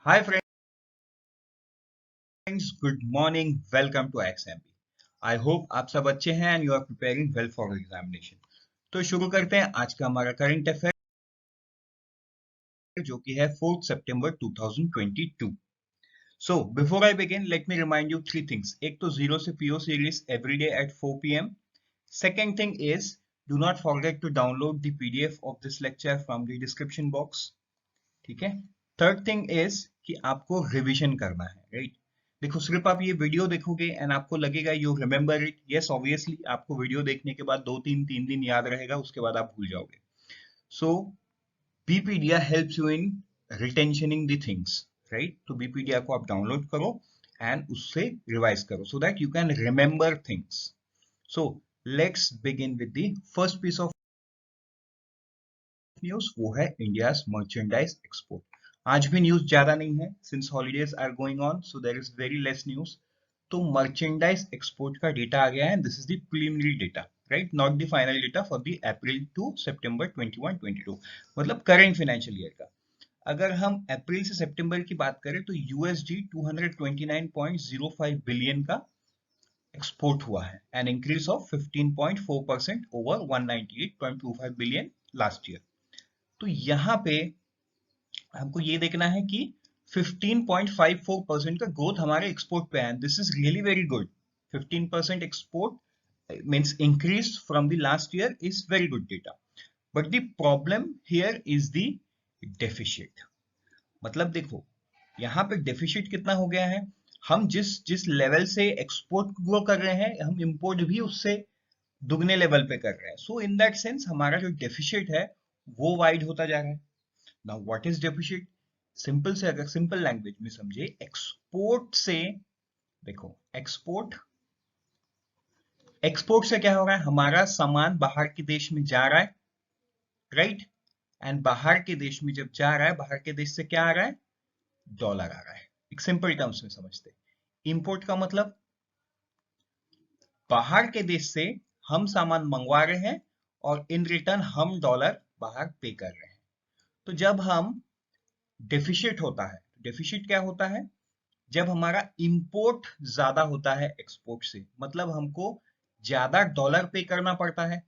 Hi friends, good morning, welcome to XMP. I hope आप सब अच्छे हैं and you are preparing well for examination. तो शुरू करते हैं आज का हमारा करंट अफेयर, जो कि है 4 सितंबर 2022। So before I begin, let me remind you three things. एक तो जीरो से PO series every day at 4 p.m. Second thing is, do not forget to download the PDF of this lecture from the description box. ठीक है। Third thing is कि आपको revision करना है, right. देखो, सिर्फ आप ये वीडियो देखोगे एंड आपको लगेगा you remember it, yes obviously आपको वीडियो देखने के बाद 2 3 दिन याद रहेगा, उसके बाद आप भूल जाओगे। So Bpedia helps you in retentioning the things, right. तो बीपीडिया को आप डाउनलोड करो एंड उससे रिवाइज करो so that you can remember things. So let's begin with the first piece of news, वो है इंडियाज मर्चेंडाइज एक्सपोर्ट। आज भी न्यूज ज्यादा नहीं है, since holidays are going on so there is very less news. तो merchandise export का data आ गया है, this is the preliminary data, right, not the final data for the April to सितंबर 21-22, मतलब करंट फाइनेंशियल ईयर का। अगर हम अप्रैल से सितंबर की बात करें तो यूएसडी 229.05 बिलियन का एक्सपोर्ट हुआ है, an increase of 15.4% over 198.25 billion last year. तो यहाँ पे हमको ये देखना है कि 15.54% का ग्रोथ हमारे एक्सपोर्ट पे है, this is really very good. 15% export means increase from the last year is very good data. But the problem here is the deficit. मतलब देखो, यहाँ पे डेफिसिट कितना हो गया है, हम जिस जिस लेवल से एक्सपोर्ट ग्रो कर रहे हैं, हम इंपोर्ट भी उससे दुगने लेवल पे कर रहे हैं। सो इन दैट सेंस हमारा जो डेफिसिट है वो वाइड होता जा रहा है। Now what is deficit? Simple से अगर सिंपल लैंग्वेज में समझे, एक्सपोर्ट से, देखो एक्सपोर्ट, एक्सपोर्ट से क्या हो रहा है, हमारा सामान बाहर के देश में जा रहा है, राइट। एंड बाहर के देश में जब जा रहा है, बाहर के देश से क्या आ रहा है, डॉलर आ रहा है। एक सिंपल टर्म्स में समझते हैं, इंपोर्ट का मतलब बाहर के देश से हम सामान मंगवा रहे हैं और इन रिटर्न हम डॉलर बाहर पे कर रहे हैं। तो जब हम डेफिसिट होता है, डेफिसिट क्या होता है, जब हमारा इंपोर्ट ज्यादा होता है एक्सपोर्ट से, मतलब हमको ज्यादा डॉलर पे करना पड़ता है।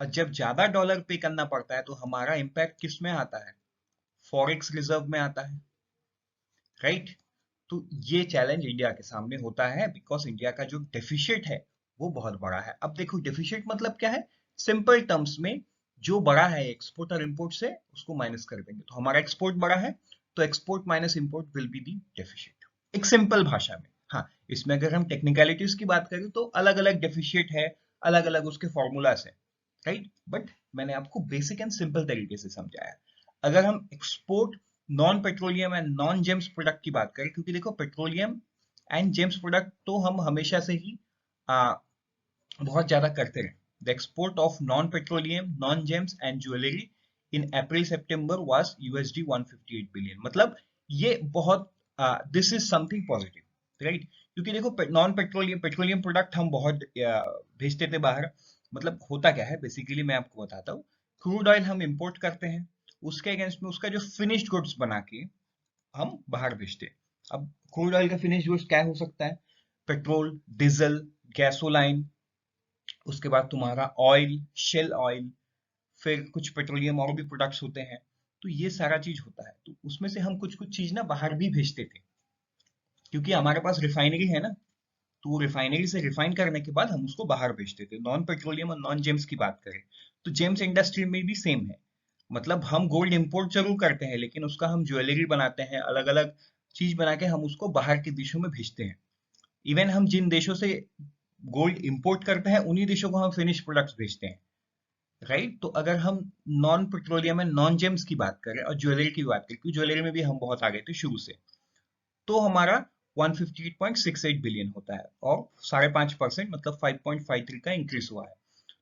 और जब ज्यादा डॉलर पे करना पड़ता है तो हमारा इंपैक्ट किस में आता है, फॉरेक्स रिजर्व में आता है, राइट। तो ये चैलेंज इंडिया के सामने होता है, बिकॉज इंडिया का जो डेफिसिट है वो बहुत बड़ा है। अब देखो, डेफिसिट मतलब क्या है, सिंपल टर्म्स में जो बड़ा है एक्सपोर्ट और इंपोर्ट से, उसको माइनस कर देंगे तो हमारा एक्सपोर्ट बड़ा है, तो export minus import will be the deficit, एक सिंपल भाषा में। हाँ, इसमें अगर हम टेक्निकलिटीज की बात करें तो अलग अलग डेफिसिट है, अलग अलग उसके फॉर्मूलाज है, राइट। बट मैंने आपको बेसिक एंड सिंपल तरीके से समझाया। अगर हम export non petroleum and non James product की बात करें, क्योंकि देखो पेट्रोलियम एंड जेम्स प्रोडक्ट तो हम हमेशा से ही बहुत ज्यादा करते रहे। The export of non petroleum, non James and jewellery in April September was USD 158 billion, मतलब ये बहुत, this is something positive, right. क्योंकि देखो, नॉन पेट्रोलियम पेट्रोलियम प्रोडक्ट हम बहुत भेजते थे बाहर। मतलब होता क्या है बेसिकली, मैं आपको बताता हूँ। क्रूड ऑयल हम इंपोर्ट करते हैं, उसके अगेंस्ट में उसका जो फिनिश्ड गुड्स बना के हम बाहर भेजते हैं। अब क्रूड ऑयल का फिनिश्ड गुड्स क्या हो सकता है, पेट्रोल, डीजल, गैसोलाइन, उसके बाद तुम्हारा ऑयल, शेल ऑयल, फिर कुछ पेट्रोलियम और भी प्रोडक्ट्स होते हैं। तो ये सारा चीज होता है, तो उसमें से हम कुछ कुछ चीज ना बाहर भी भेजते थे, क्योंकि हमारे पास रिफाइनरी है ना। तो वो रिफाइनरी से रिफाइन करने के बाद हम उसको बाहर भेजते थे। नॉन पेट्रोलियम और नॉन जेम्स की बात करें तो जेम्स इंडस्ट्री में भी सेम है। मतलब हम गोल्ड इंपोर्ट जरूर करते हैं, लेकिन उसका हम ज्वेलरी बनाते हैं, अलग अलग चीज बना के हम उसको बाहर के देशों में भेजते हैं। इवन हम जिन देशों से गोल्ड इंपोर्ट करते हैं उन्हीं देशों को हम फिनिश प्रोडक्ट्स भेजते हैं, राइट। तो अगर हम non petroleum and non James की बात करें और ज्वेलरी की बात करें, क्योंकि ज्वेलरी में भी हम बहुत आगे थे शुरू से, तो हमारा 158.68 बिलियन होता है और 5.5% मतलब 5.53 का इंक्रीज हुआ है।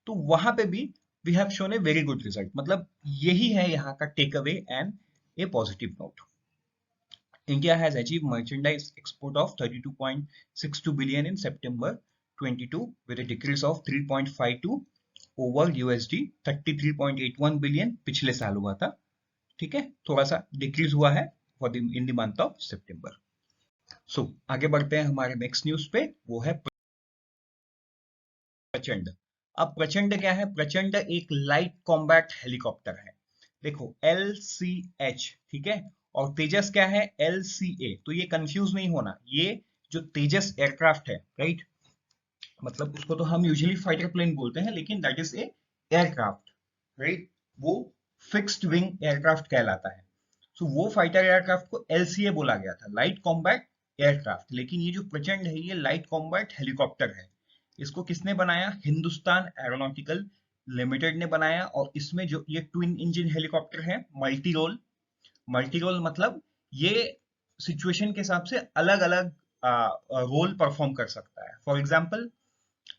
तो वहां पे भी we have shown a very good result, मतलब यही है यहाँ का take away and a positive note. India has achieved merchandise export of 32.62 billion in September 22 with a decrease of 3.52 over USD 33.81 billion पिछले साल हुआ था। ठीक है, थोड़ा सा डिक्रीज हुआ है in the month of September. So आगे बढ़ते हैं हमारे नेक्स्ट न्यूज पे, वो है प्रचंड। अब प्रचंड क्या है? प्रचंड एक लाइट कॉम्बैट हेलीकॉप्टर है। देखो LCH, ठीक है, और तेजस क्या है? LCA। तो ये कंफ्यूज नहीं होना, ये जो तेजस एयरक्राफ्ट है, राइट, मतलब उसको तो हम यूजुअली फाइटर प्लेन बोलते हैं, लेकिन that is a aircraft, right, वो फिक्स्ड विंग एयरक्राफ्ट कहलाता है। सो वो फाइटर एयरक्राफ्ट को LCA बोला गया था, लाइट कॉम्बैट एयरक्राफ्ट। लेकिन ये जो प्रचंड है, ये लाइट कॉम्बैट हेलीकॉप्टर है। इसको किसने बनाया? हिंदुस्तान एरोनॉटिकल लिमिटेड ने बनाया। और इसमें जो ये ट्विन इंजन हेलीकॉप्टर है, मल्टी रोल। मल्टी रोल मतलब ये सिचुएशन के हिसाब से अलग अलग रोल परफॉर्म कर सकता है। फॉर एग्जाम्पल,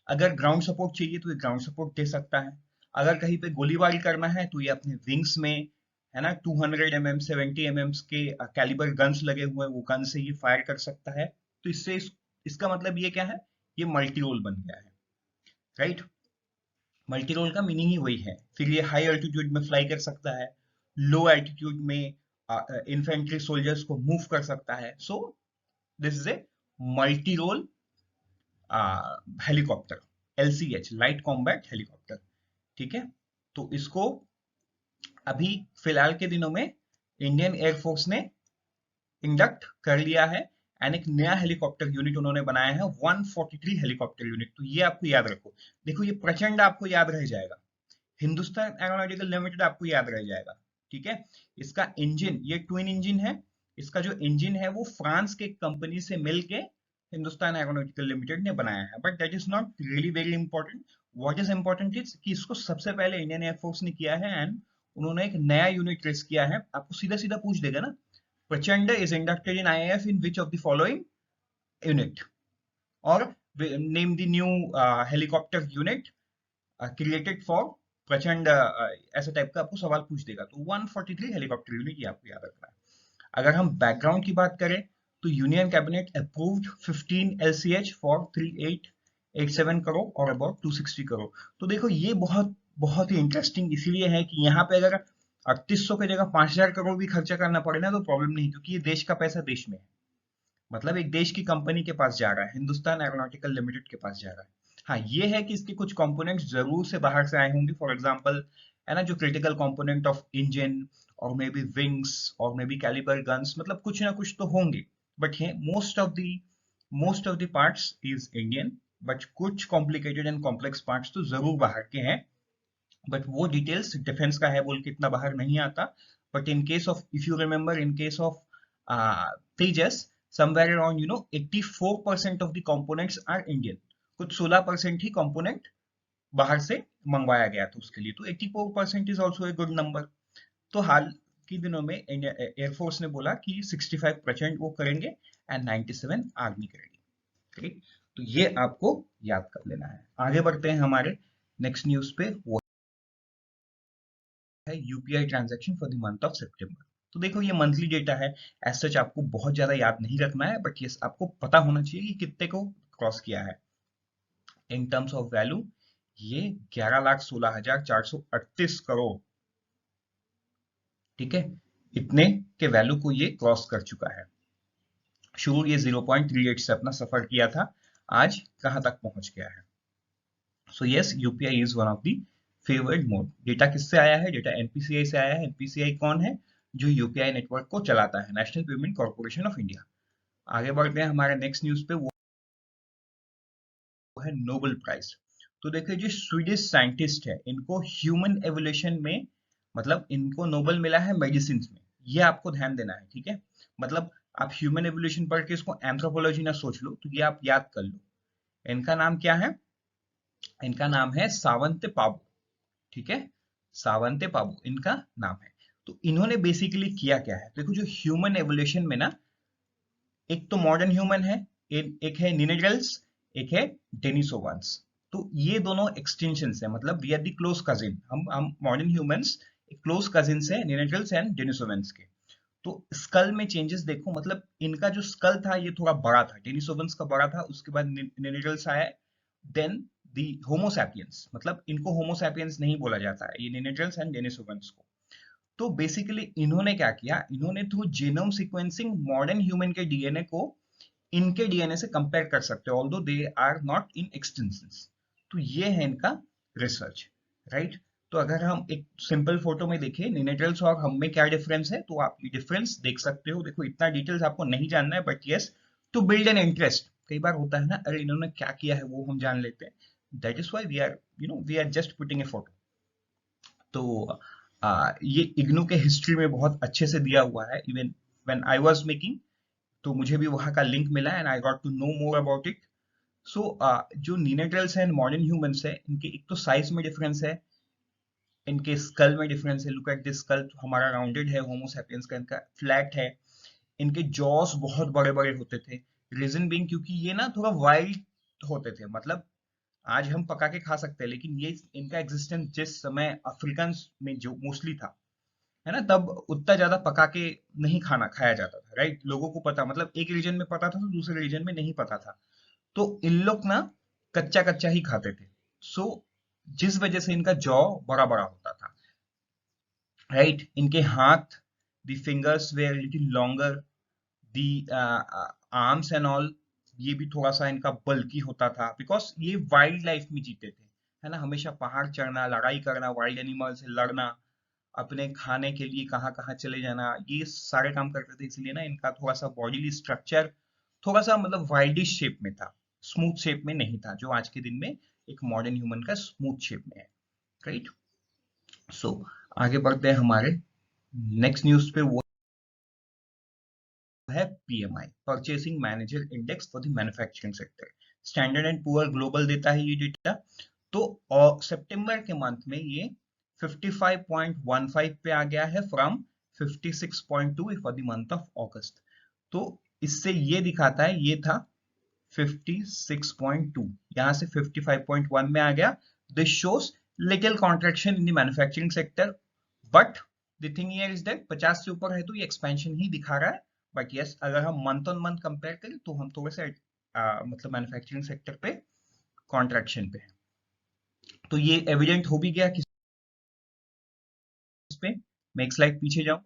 अगर ग्राउंड सपोर्ट चाहिए तो ये ग्राउंड सपोर्ट दे सकता है। अगर कहीं पे गोलीबारी करना है तो ये अपने विंग्स में, है ना, 200 mm 70 mm के कैलिबर गन्स लगे हुए हैं, वो गन से ये फायर कर सकता है। तो इससे इसका मतलब ये क्या है? ये मल्टी रोल बन गया है, राइट। मल्टी रोल का मीनिंग ही वही है। फिर ये हाई एल्टीट्यूड में फ्लाई कर सकता है, लो एल्टीट्यूड में इन्फेंट्री सोल्जर्स को मूव कर सकता है। So this is a multi role helicopter, LCH, light combat helicopter, ठीक है। तो इसको अभी फिलहाल के दिनों में इंडियन एयरफोर्स ने इंडक्ट कर लिया है, एंड एक नया हेलीकॉप्टर यूनिट उन्होंने बनाया है, 143 हेलीकॉप्टर यूनिट। तो ये आपको याद रखो। देखो ये प्रचंड आपको याद रह जाएगा, हिंदुस्तान एरोनॉटिकल लिमिटेड आपको याद रह जाएगा, ठीक है। इसका इंजन, ये ट्विन इंजन है। इसका जो इंजन है वो फ्रांस के कंपनी से मिलके हिंदुस्तान एरोनॉटिकल लिमिटेड ने बनाया है। But that is not really very important. What is important is कि इसको सबसे पहले इंडियन एयरफोर्स ने किया है, एंड उन्होंने एक नया यूनिट रेस किया है। आपको सीधा सीधा पूछ देगा ना, Prachand is inducted in IAF in which of the following unit, और name the new helicopter unit created for Prachand, ऐसे टाइप का आपको सवाल पूछ देगा। तो 143 हेलीकॉप्टर यूनिट ये आपको याद रखना है। अगर हम बैकग्राउंड की बात करें तो union cabinet approved 15 LCH for 3887 crore और अबाउट 260 करोड़। तो देखो ये बहुत बहुत ही इंटरेस्टिंग इसलिए है कि यहाँ पे अगर 3800 की जगह 5000 करोड़ भी खर्चा करना पड़े ना तो प्रॉब्लम नहीं, क्योंकि ये देश का पैसा देश में है। मतलब एक देश की कंपनी के पास जा रहा है, हिंदुस्तान एरोनॉटिकल लिमिटेड के पास जा रहा है। हाँ ये है कि इसके कुछ कंपोनेंट्स जरूर से बाहर से आए होंगे, फॉर एग्जांपल, है ना, जो क्रिटिकल कंपोनेंट ऑफ इंजन और मे बी विंग्स और मे बी कैलिबर गन्स, मतलब कुछ ना कुछ तो होंगे। बट ये most of the parts is Indian, but कुछ कॉम्प्लिकेटेड एंड कॉम्प्लेक्स पार्ट्स तो जरूर बाहर के हैं। बट वो डिटेल्स डिफेंस का है बोल के इतना बाहर नहीं आता। But in case of, if you remember, in case of Tejas, somewhere around 84% of the components are Indian। कुछ 16% ही component बाहर से मंगवाया गया था उसके लिए। तो 84% is also a good number. तो हाल के दिनों में एयरफोर्स ने बोला कि 65% वो करेंगे एंड 97 आर्मी करेगी, ठीक। तो ये आपको याद कर लेना है। आगे बढ़ते हैं हमारे नेक्स्ट न्यूज पे, वो है UPI transaction for the month of सितंबर। तो देखो ये मंथली डेटा है, एज सच आपको बहुत ज्यादा याद नहीं रखना है, बट ये आपको पता होना चाहिए कि कितने को क्रॉस किया है। इन टर्म्स ऑफ वैल्यू ये 11,16,438 करोड़, ठीक है, इतने के वैल्यू को ये क्रॉस कर चुका है। शुरू ये 0.38 से अपना सफर किया था, आज कहां तक पहुंच गया है। So yes, UPI is one of the favoured mode. Data किससे आया है? डेटा एनपीसीआई से आया है। एनपीसीआई कौन है? जो यूपीआई नेटवर्क को चलाता है, national payment corporation of India. आगे बढ़ते हैं हमारे नेक्स्ट न्यूज पे, वो है नोबेल प्राइज। तो देखिए जो स्वीडिश साइंटिस्ट है, इनको ह्यूमन एवोल्यूशन में, मतलब इनको नोबेल मिला है मेडिसिन में। ये आपको ध्यान देना है, ठीक है। मतलब आप ह्यूमन एवोल्यूशन पढ़ के इसको एंथ्रोपोलॉजी ना सोच लो, तो ये आप याद कर लो। इनका नाम क्या है? इनका नाम है सावंत पाबू, ठीक है, सावंत पाबू इनका नाम है। तो इन्होंने बेसिकली किया क्या है? देखो जो ह्यूमन एवोल्यूशन में ना, एक तो मॉडर्न ह्यूमन है, एक है निनेग्रेल्स, एक है डेनिसोवांस। तो ये दोनों एक्सटेंशंस है, मतलब we are the close cousin. हम मॉडर्न ह्यूमंस क्लोज कजिन्स है निनेग्रेल्स एंड डेनिसोवांस के। तो स्कल में चेंजेस देखो, मतलब इनका जो स्कल था ये थोड़ा बड़ा था, डेनिसोवांस का बड़ा था, उसके बाद निनेग्रेल्स आया, देन दी होमो सैपियंस। मतलब इनको होमो सैपियंस नहीं बोला जाता है, ये निनेग्रेल्स एंड डेनिसोवांस को। तो बेसिकली इन्होंने क्या किया, इन्होंने through genome sequencing modern human के डीएनए को इनके डीएनए से कंपेयर कर सकते हैं, although they are not in extensions. तो ये है इनका रिसर्च, राइट। तो अगर हम एक सिंपल फोटो में देखें निनेट्रल्स और हम में क्या डिफरेंस है, तो आप ये डिफरेंस देख सकते हो। देखो इतना डिटेल्स आपको नहीं जानना है, but yes to build an interest, कई बार होता है ना, अरे इन्होंने क्या किया है वो हम जान लेते हैं। That is why we are just putting a photo. तो ये इग्नू के हिस्ट्री में बहुत अच्छे से दिया हुआ है। Even when I was making, तो मुझे भी वहां का लिंक मिला and I got to know more about it. So जो निनेट्रल्स हैं मॉडर्न ह्यूमंस है, इनके एक तो साइज में डिफरेंस है, इनके स्कल में डिफरेंस है। लुक एट दिस स्कल, हमारा राउंडेड है, होमो सैपियंस का इनका फ्लैट है। इनके जॉस बहुत बड़े बड़े होते थे, रीजन बीइंग क्योंकि ये ना थोड़ा वाइल्ड होते थे। मतलब आज हम पका के खा सकते हैं, लेकिन ये इनका एग्जिस्टेंस जिस समय अफ्रीकन में जो मोस्टली था, है ना, तब उतना ज्यादा पका के नहीं खाना खाया जाता था, राइट। लोगों को पता, मतलब एक रीजन में पता था तो दूसरे रीजन में नहीं पता था। तो इन लोग ना कच्चा कच्चा ही खाते थे। सो जिस वजह से इनका जॉ बड़ा बड़ा होता था, राइट। इनके हाथ, the fingers were little longer, the arms and all, ये भी थोड़ा सा इनका बल्कि होता था, बिकॉज ये वाइल्ड लाइफ में जीते थे, है ना। हमेशा पहाड़ चढ़ना, लड़ाई करना, वाइल्ड एनिमल से लड़ना, अपने खाने के लिए कहाँ कहाँ चले जाना, ये सारे काम करते थे। इसलिए ना इनका थोड़ा सा बॉडीली स्ट्रक्चर थोड़ा सा मतलब वाइल्डिश शेप में था, स्मूथ शेप में नहीं था, जो आज के दिन में एक मॉडर्न ह्यूमन का स्मूथ शेप में है, राइट। सो आगे बढ़ते हैं हमारे नेक्स्ट न्यूज पे। वो है PMI, purchasing manager index for the manufacturing sector. Standard and poor global देता है ये डेटा। तो सितंबर के मंथ में ये 55.15 पे आ गया है from 56.2 for the month of अगस्त। तो इससे ये दिखाता है, ये था 56.2, यहाँ से 55.1 में आ गया। This shows little contraction in the manufacturing sector, but the thing here is that 50 से ऊपर है तो ये एक्सपेंशन ही दिखा रहा है। बट यस, अगर हम मंथ ऑन मंथ कंपेयर करें तो हम थोड़े से मतलब मैन्युफैक्चरिंग सेक्टर पे कॉन्ट्रैक्शन पे है। तो ये एविडेंट हो भी गया किस पे, मैं एक स्लाइड पीछे जाऊं।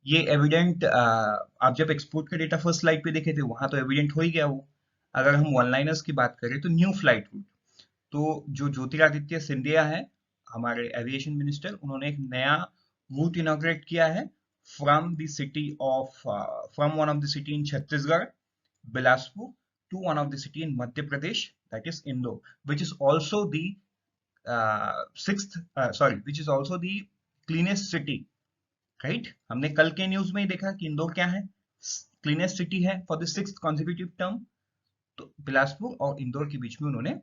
ये एविडेंट आप जब एक्सपोर्ट का डेटा फर्स्ट स्लाइड पे देखे थे, वहां तो एविडेंट हो ही गया वो। अगर हम वन लाइनर्स की बात करें तो न्यू फ्लाइट रूट, तो जो ज्योतिरादित्य सिंधिया है हमारे एविएशन मिनिस्टर, उन्होंने एक नया रूट इनॉग्रेट किया है from the city of from one of the city in Chhattisgarh, Bilaspur, to one of the city in Madhya Pradesh, that is Indore, which is also the which is also the cleanest city, right. हमने कल के news में ही देखा कि इंदौर क्या है, क्लीनेस्ट सिटी है for the sixth consecutive term. तो बिलासपुर और इंदौर के बीच में उन्होंने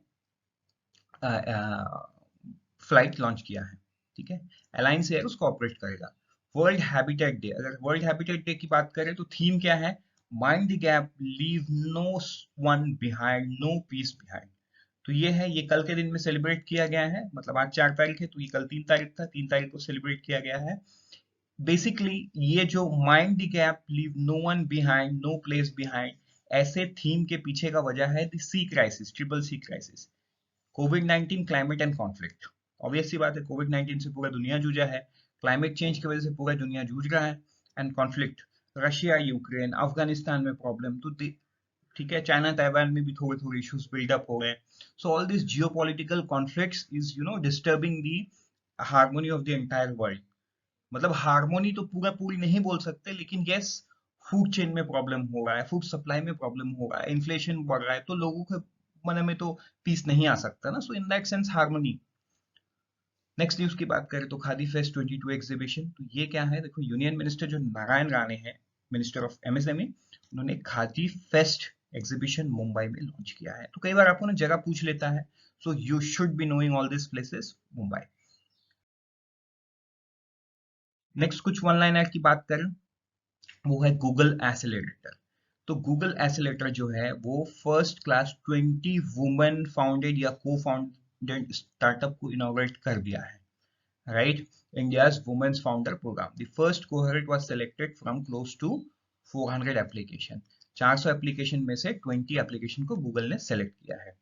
फ्लाइट लॉन्च किया है, ठीक है। अलायंस एयर उसको ऑपरेट करेगा। वर्ल्ड हैबिटेट डे, अगर वर्ल्ड हैबिटेट डे की बात करें तो थीम क्या है, mind the gap, leave no one behind, no piece behind. तो ये है, ये कल के दिन में सेलिब्रेट किया गया है। मतलब आज 4 तारीख है तो ये कल 3 तारीख था, 3 तारीख को सेलिब्रेट किया गया है। बेसिकली ये जो mind the gap, leave no one behind, no place behind, ऐसे थीम के पीछे का वजह है the C crisis, triple C crisis, COVID 19, climate and conflict. Obvious सी बात है, कोविड 19 से पूरा दुनिया जूझा है, क्लाइमेट चेंज की वजह से पूरा दुनिया जूझ रहा है, and conflict, Russia Ukraine, Afghanistan में प्रॉब्लम, तो ठीक है, चाइना ताइवान में भी थोड़े थोड़े इश्यूज बिल्डअप हो गए। So all this geopolitical conflicts is disturbing the harmony of the entire world. मतलब हार्मोनी तो पूरा पूरी नहीं बोल सकते, लेकिन यस, फूड चेन में प्रॉब्लम हो रहा है, फूड सप्लाई में प्रॉब्लम हो रहा है, इन्फ्लेशन बढ़ रहा है, तो लोगों के मन में तो पीस नहीं आ सकता ना। So in that sense harmony. Next news की बात करें तो खादी फेस्ट 22 एग्जीबिशन, तो ये क्या है, देखो यूनियन मिनिस्टर जो नारायण राणे हैं, मिनिस्टर ऑफ एमएसएमई, उन्होंने खादी फेस्ट एग्जीबिशन मुंबई में लॉन्च किया है। तो कई बार आपको ना जगह पूछ लेता है, so you should be knowing all this places. Mumbai. Next कुछ वन लाइनर की बात करें, वो है गूगल एसिलेटर। तो गूगल एसिलेटर जो है वो फर्स्ट क्लास 20 वुमेन फाउंडेड या को फाउंडेड स्टार्टअप को इनोवेट कर दिया है, right. India's Women's Founder Program. The first cohort was selected from close to 400 application. 400 application में से 20 एप्लीकेशन को गूगल ने सेलेक्ट किया है।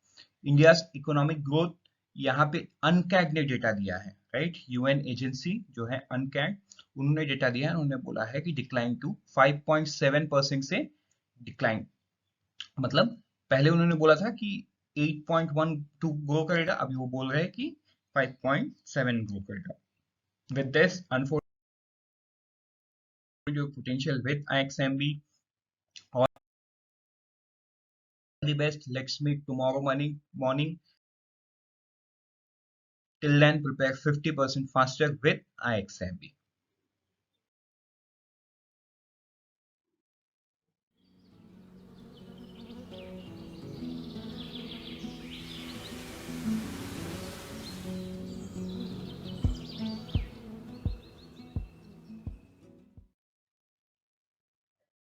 इंडिया इकोनॉमिक ग्रोथ, यहाँ पे अनकैग ने डेटा दिया है, राइट। यूएन एजेंसी जो है अनकैग, उन्होंने डेटा दिया है, उन्होंने बोला है कि डिक्लाइन टू 5.7% से डिक्लाइन, मतलब पहले उन्होंने बोला था कि 8.12 ग्रो करेगा, अभी वो बोल रहे हैं कि 5.7 ग्रो करेगा. With this, unfold your potential with IXMB. All the best. Let's meet tomorrow morning. Till then, prepare 50% faster with IXMB.